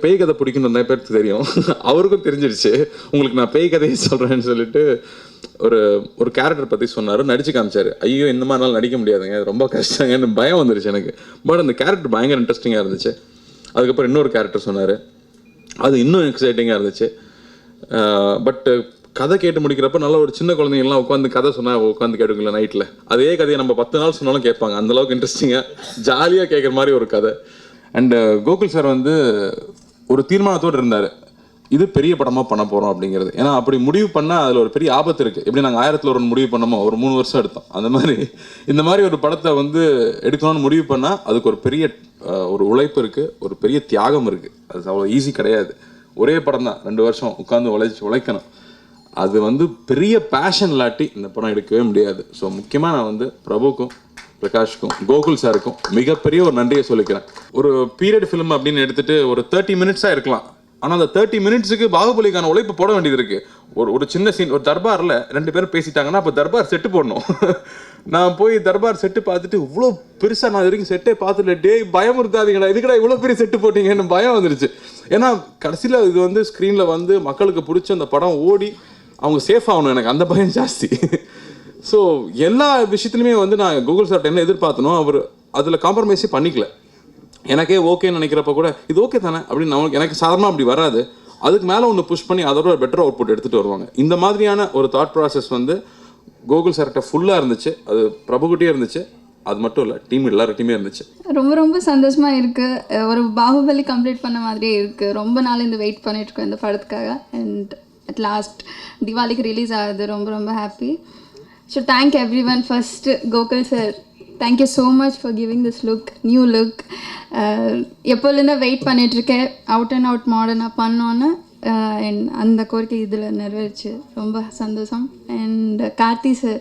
பேய் கதை பிடிக்கும்னு நிறைய பேருக்கு தெரியும். அவருக்கும் தெரிஞ்சிருச்சு. உங்களுக்கு நான் பேய் கதையை சொல்கிறேன்னு சொல்லிட்டு ஒரு கேரக்டர் பற்றி சொன்னார், நடிச்சு காமிச்சார். ஐயோ இந்த மாதிரினாலும் நடிக்க முடியாதுங்க, ரொம்ப கஷ்டங்கன்னு பயம் வந்துருச்சு எனக்கு. பட் அந்த கேரக்டர் பயங்கர இன்ட்ரெஸ்டிங்காக இருந்துச்சு. அதுக்கப்புறம் இன்னொரு கேரக்டர் சொன்னார், அது இன்னும் எக்ஸைட்டிங்காக இருந்துச்சு. பட் கதை கேட்டு முடிக்கிறப்ப நல்லா ஒரு சின்ன குழந்தைங்கலாம் உட்காந்து கதை சொன்னால் உட்காந்து கேட்டுக்கல நைட்டில். அதே கதையை நம்ம 10 நாள் சொன்னாலும் கேட்பாங்க. அந்தளவுக்கு இன்ட்ரெஸ்டிங்காக ஜாலியாக கேட்குற மாதிரி ஒரு கதை. அண்டு கோகுல் சார் ஒரு தீர்மானத்தோடு இருந்தார், இது பெரிய படமாக பண்ண போகிறோம் அப்படிங்கிறது. ஏன்னா அப்படி முடிவு பண்ணால் அதில் ஒரு பெரிய ஆபத்து இருக்குது. எப்படி நாங்கள் 1000 முடிவு பண்ணோமோ ஒரு 3 வருஷம் எடுத்தோம். அந்த மாதிரி இந்த மாதிரி ஒரு படத்தை எடுக்கணும்னு முடிவு பண்ணால் அதுக்கு ஒரு பெரிய ஒரு உழைப்பு இருக்குது, ஒரு பெரிய தியாகம் இருக்குது. அது அவ்வளோ ஈஸி கிடையாது. ஒரே படம் தான், 2 வருஷம் உட்காந்து உழைக்கணும். அது பெரிய பேஷன் இல்லாட்டி இந்த படம் எடுக்கவே முடியாது. ஸோ முக்கியமாக நான் பிரபுக்கும் பிரகாஷ்க்கும் கோகுல் சாருக்கும் மிகப்பெரிய ஒரு நன்றியை சொல்லிக்கிறேன். ஒரு பீரியட் ஃபிலிம் அப்படின்னு எடுத்துகிட்டு ஒரு 30 மினிட்ஸாக இருக்கலாம். ஆனால் அந்த 30 மினிட்ஸுக்கு பாகுபலிக்கான உழைப்பு போட வேண்டியது இருக்குது. ஒரு சின்ன சீன், ஒரு தர்பாரில் 2 பேரும் பேசிட்டாங்கன்னா அப்போ தர்பார் செட்டு போடணும். நான் போய் தர்பார் செட்டு பார்த்துட்டு இவ்வளோ பெருசாக நான் வரைக்கும் செட்டே பார்த்துட்டு, டே பயமுறுத்தாதீங்கடா, இதுக்கடா இவ்வளோ பெரிய செட்டு போட்டிங்கன்னு பயம் வந்துருச்சு. ஏன்னா கடைசியில் இது ஸ்க்ரீனில் மக்களுக்கு பிடிச்ச அந்த படம் ஓடி அவங்க சேஃப் ஆகணும். எனக்கு அந்த பயம் ஜாஸ்தி. ஸோ எல்லா விஷயத்துலையுமே நான் கூகுள் சார்ட்ட என்ன எதிர்பார்த்தனோ அவர் அதில் காம்ப்ரமைஸே பண்ணிக்கல. எனக்கே ஓகேன்னு நினைக்கிறப்ப கூட இது ஓகே தானே அப்படின்னு எனக்கு சாதாரணமாக அப்படி வராது. அதுக்கு மேலே ஒன்று புஷ் பண்ணி அதோட ஒரு பெட்டர் அவுட்புட் எடுத்துகிட்டு வருவாங்க. இந்த மாதிரியான ஒரு தாட் ப்ராசஸ் கூகுள் சார்கிட்ட ஃபுல்லாக இருந்துச்சு. அது பிரபுகிட்டே இருந்துச்சு. அது மட்டும் இல்லை, டீம் எல்லார்கிட்டையுமே இருந்துச்சு. ரொம்ப ரொம்ப சந்தோஷமாக இருக்குது. ஒரு பாகுபலி கம்ப்ளீட் பண்ண மாதிரியே இருக்குது. ரொம்ப நாள் வெயிட் பண்ணிட்டுருக்கோம் இந்த படத்துக்காக. அண்ட் அட் லாஸ்ட் தீபாவளிக்கு ரிலீஸ் ஆகுது. ரொம்ப ரொம்ப happy. So thank everyone. First Gokul sir, thank you so much for giving this look, new look. எப்போலேருந்து வெயிட் பண்ணிகிட்ருக்கேன் அவுட் அண்ட் அவுட் மாடர்னாக பண்ணோன்னு. அந்த கோரிக்கை இதில் நிறைவேறிச்சு. ரொம்ப சந்தோஷம். And Karthi sir,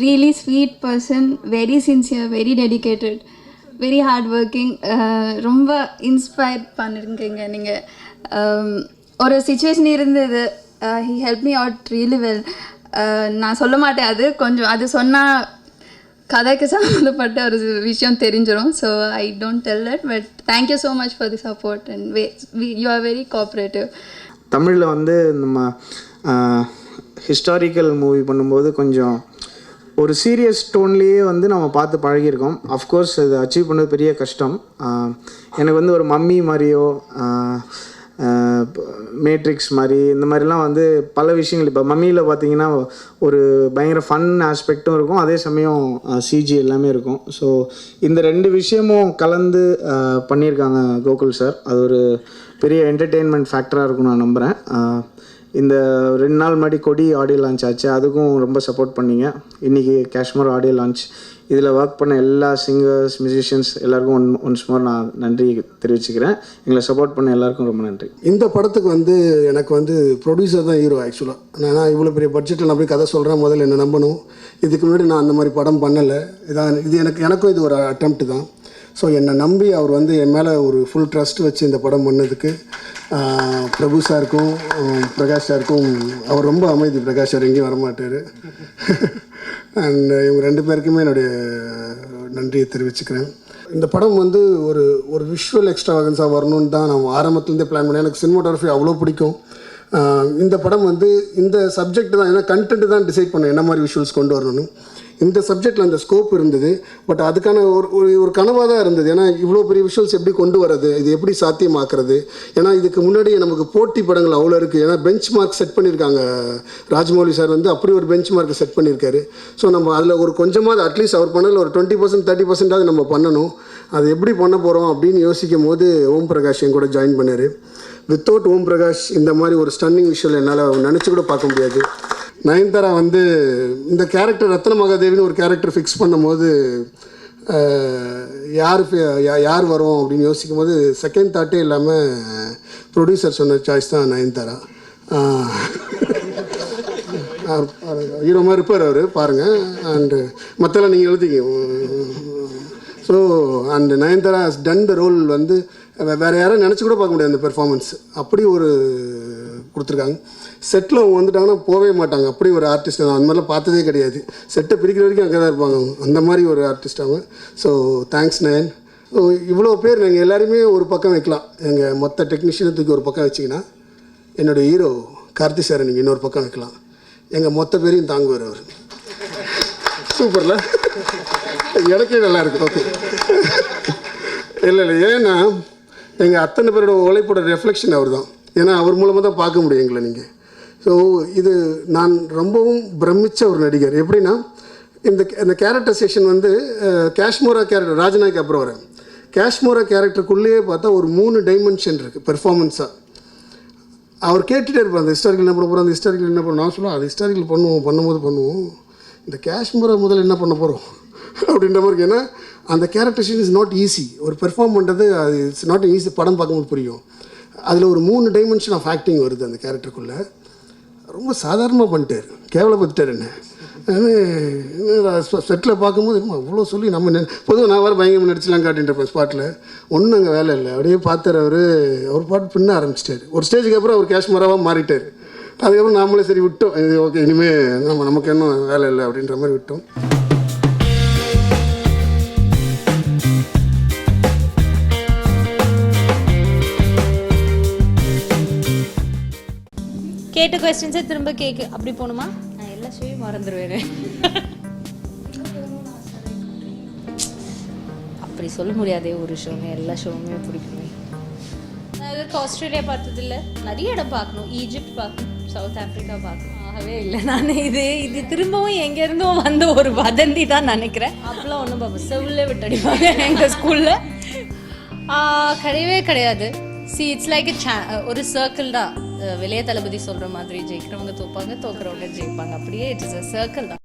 really sweet person, very sincere, very dedicated, very hard working. ரொம்ப இன்ஸ்பயர் பண்ணிருக்கீங்க நீங்கள். ஒரு சுச்சுவேஷன் இருந்தது, he help me out really well. நான் சொல்ல மாட்டேன், அது சொன்னால் கதைக்கு சம்மந்தப்பட்ட ஒரு விஷயம் தெரிஞ்சிடும். So I don't tell that. But thank you so much for the support and you are very cooperative. தமிழில் நம்ம ஹிஸ்டாரிக்கல் மூவி பண்ணும்போது கொஞ்சம் ஒரு சீரியஸ் டோன்லேயே நம்ம பார்த்து பழகியிருக்கோம். அஃப்கோர்ஸ் அது அச்சீவ் பண்ணது பெரிய கஷ்டம். எனக்கு ஒரு மம்மி மாதிரியோ மேட்ரிக்ஸ் மாதிரி இந்த மாதிரிலாம் பல விஷயங்கள். இப்போ மம்மியில் பார்த்தீங்கன்னா ஒரு பயங்கர ஃபன் ஆஸ்பெக்டும் இருக்கும், அதே சமயம் சிஜி எல்லாமே இருக்கும். ஸோ இந்த 2 விஷயமும் கலந்து பண்ணியிருக்காங்க கோகுல் சார். அது ஒரு பெரிய என்டர்டெயின்மெண்ட் ஃபேக்டராக இருக்கும் நான் நம்புகிறேன். இந்த 2 நாள் முன்னாடி கொடி ஆடியோ லான்ச் ஆச்சு, அதுக்கும் ரொம்ப சப்போர்ட் பண்ணிங்க. இன்றைக்கி காஷ்மீர் ஆடியோ லான்ச். இதில் ஒர்க் பண்ண எல்லா சிங்கர்ஸ், மியூசிஷியன்ஸ் எல்லாருக்கும் ஒன்ஸ் மோர் நான் நன்றி தெரிவிச்சுக்கிறேன். எங்களை சப்போர்ட் பண்ண எல்லாருக்கும் ரொம்ப நன்றி. இந்த படத்துக்கு எனக்கு ப்ரொடியூசர் தான் ஹீரோ. ஆக்சுவலாக நான் இவ்வளோ பெரிய பட்ஜெட்டில் நான் போய் கதை சொல்கிறேன், முதல்ல என்ன நம்பணும். இதுக்கு முன்னாடி நான் அந்த மாதிரி படம் பண்ணலை. இது எனக்கும் இது ஒரு அட்டெம்ப்ட் தான். ஸோ என்னை நம்பி அவர் என் மேலே ஒரு ஃபுல் ட்ரஸ்ட் வச்சு இந்த படம் பண்ணதுக்கு பிரபு சாருக்கும் பிரகாஷ் சாருக்கும். அவர் ரொம்ப அமைதி, பிரகாஷ் சார் எங்கேயும் வரமாட்டார். அண்ட் இவங்க 2 பேருக்குமே என்னுடைய நன்றியை தெரிவிச்சுக்கிறேன். இந்த படம் ஒரு விஷுவல் எக்ஸ்ட்ராவகன்ஸாக வரணும்னு தான் நான் ஆரம்பத்துலேருந்தே பிளான் பண்ணேன். எனக்கு சினிமாட்டோகிராஃபி அவ்வளோ பிடிக்கும். இந்த படம் இந்த சப்ஜெக்ட் தான், ஏன்னா கண்டென்ட் தான் டிசைட் பண்ணேன் என்ன மாதிரி விஷுவல்ஸ் கொண்டு வரணும்னு. இந்த சப்ஜெக்டில் அந்த ஸ்கோப் இருந்தது. பட் அதுக்கான ஒரு கனவாக தான் இருந்தது. ஏன்னா இவ்வளோ பெரிய விஷுவல்ஸ் எப்படி கொண்டு வரது, இது எப்படி சாத்தியமாக்குறது. ஏன்னா இதுக்கு முன்னாடி நமக்கு போட்டி படங்கள் அவ்வளோ இருக்குது. ஏன்னா பெஞ்ச் மார்க் செட் பண்ணியிருக்காங்க. ராஜமௌலி சார் அப்படி ஒரு பெஞ்ச் மார்க்கை செட் பண்ணியிருக்காரு. ஸோ நம்ம அதில் ஒரு கொஞ்சமாவது அட்லீஸ்ட் அவர் பண்ணதில் ஒரு 20% 30% நம்ம பண்ணணும். அது எப்படி பண்ண போகிறோம் அப்படின்னு யோசிக்கும் போது ஓம் பிரகாஷ் என் கூட ஜாயின் பண்ணார். வித்தவுட் ஓம் பிரகாஷ் இந்த மாதிரி ஒரு ஸ்டன்னிங் விஷுவல் என்னால் நினச்சி கூட பார்க்க முடியாது. நயன்தாரா இந்த கேரக்டர் ரத்ன மகாதேவின்னு ஒரு கேரக்டர் ஃபிக்ஸ் பண்ணும்போது யார் வரும் அப்படின்னு யோசிக்கும் போது செகண்ட் தாட்டே இல்லாமல் ப்ரொடியூசர் சொன்ன சாய்ஸ் தான் நயன்தாரா. ஹீரோ மாதிரி இருப்பார் அவர், பாருங்கள். அண்டு மற்றெல்லாம் நீங்கள் எழுதிங்க. So and Nayanthara has done the role வேறு யாரும் நினச்சி கூட பார்க்க முடியாது அந்த பெர்ஃபார்மன்ஸ். அப்படி ஒரு கொடுத்துருக்காங்க. செட்டில் அவங்க வந்துட்டாங்கன்னா போகவே மாட்டாங்க. அப்படி ஒரு ஆர்டிஸ்ட் அந்த மாதிரிலாம் பார்த்ததே கிடையாது. செட்டை பிரிக்கிற வரைக்கும் அங்கே தான் இருப்பாங்க. அந்த மாதிரி ஒரு ஆர்டிஸ்ட் அவங்க. So thanks nine. ஸோ இவ்வளோ பேர் நாங்கள் எல்லாருமே ஒரு பக்கம் வைக்கலாம். எங்கள் மொத்த டெக்னீஷியனை தூக்கி ஒரு பக்கம் வச்சிங்கன்னா என்னோடய ஹீரோ கார்த்தி சாரை நீங்கள் இன்னொரு பக்கம் வைக்கலாம். எங்கள் மொத்த பேரையும் தாங்குவார் அவர். சூப்பரில் எனக்கே நல்லா இருக்கு. ஓகே இல்லை ஏன்னா எங்கள் அத்தனை பேரோட உழைப்போட ரெஃப்ளெக்ஷன் அவர் தான். ஏன்னா அவர் மூலமாக தான் பார்க்க முடியும் எங்களை நீங்கள். ஸோ இது நான் ரொம்பவும் பிரமித்த ஒரு நடிகர். எப்படின்னா இந்த கேரக்டரைசேஷன் வந்து காஷ்மோரா கேரக்டர் ராஜநாய்க்கு அப்புறம் வரேன். காஷ்மோரா கேரக்டருக்குள்ளேயே பார்த்தா ஒரு 3 டைமென்ஷன் இருக்குது பெர்ஃபார்மன்ஸாக. அவர் கேட்டுகிட்டே இருப்பார், அந்த ஹிஸ்டாரிக்கல் என்ன பண்ண போகிறோம், அந்த ஹிஸ்டாரிக்கல் என்ன பண்ணணும். நான் சொல்லுவேன், அது ஹிஸ்டாரிக்கல் பண்ணுவோம், இந்த காஷ்மீரை முதல்ல என்ன பண்ண போகிறோம் அப்படின்ற மாதிரி. ஏன்னா அந்த கேரக்டரைசேஷன் இஸ் நாட் ஈஸி. ஒரு பெர்ஃபார்ம் பண்ணுறது அது இட்ஸ் நாட் ஈஸி. படம் பார்க்கும்போது புரியும். அதில் ஒரு 3 டைமென்ஷன் ஆஃப் ஆக்டிங் வருது அந்த கேரக்டருக்குள்ளே. ரொம்ப சாதாரணமாக பண்ணிட்டார், கேவலப்படுத்திட்டார் என்ன. செட்டில் பார்க்கும்போது அவ்வளோ சொல்லி நம்ம பொதுவாக நான் வேறு பயங்கரமாக நடிச்சலாம் காட்டின்றப்பேன் ஸ்பாட்டில். ஒன்றும் அங்கே வேலை இல்லை. அப்படியே பார்த்தார் அவர் பாட்டு பின்ன ஆரம்பிச்சிட்டார். ஒரு ஸ்டேஜுக்கு அப்புறம் அவர் காஷ்மீராவாக மாறிட்டார். அதுக்கப்புறம் நாமளே சரி விட்டோம், இது ஓகே இனிமேல் நமக்கு இன்னும் வேலை இல்லை அப்படின்ற மாதிரி விட்டோம். கேட்ட கொஸ்டின்ஸை திரும்ப கேட்க அப்படி போகணுமா? நான் எல்லா ஷோவையும் மறந்துடுவேன். அப்படி சொல்ல முடியாதே, ஒரு ஷோன்னு எல்லா ஷோவுமே பிடிக்குமே. நான் இதுக்கு ஆஸ்திரேலியா பார்த்ததில்ல, நிறைய இடம் பார்க்கணும். ஈஜிப்ட் பார்க்கணும், சவுத் ஆஃப்ரிக்கா பார்க்கணும். ஆகவே இல்லை, நான் இது திரும்பவும் எங்கேருந்தோ வந்த ஒரு வதந்தி தான் நினைக்கிறேன். அப்பெல்லாம் ஒன்றும் பார்ப்போம், செவ்விலே விட்டடிப்பாங்க எங்கள் ஸ்கூலில். கிடையவே கிடையாது. இட்ஸ் லைக் ஒரு சர்க்கிள் தான். வெளியே தளபதி சொல்கிற மாதிரி ஜெயிக்கிறவங்க தோப்பாங்க, தோக்குறவங்க ஜெயிப்பாங்க. அப்படியே இட்ஸ் அ சர்க்கிள் தான்.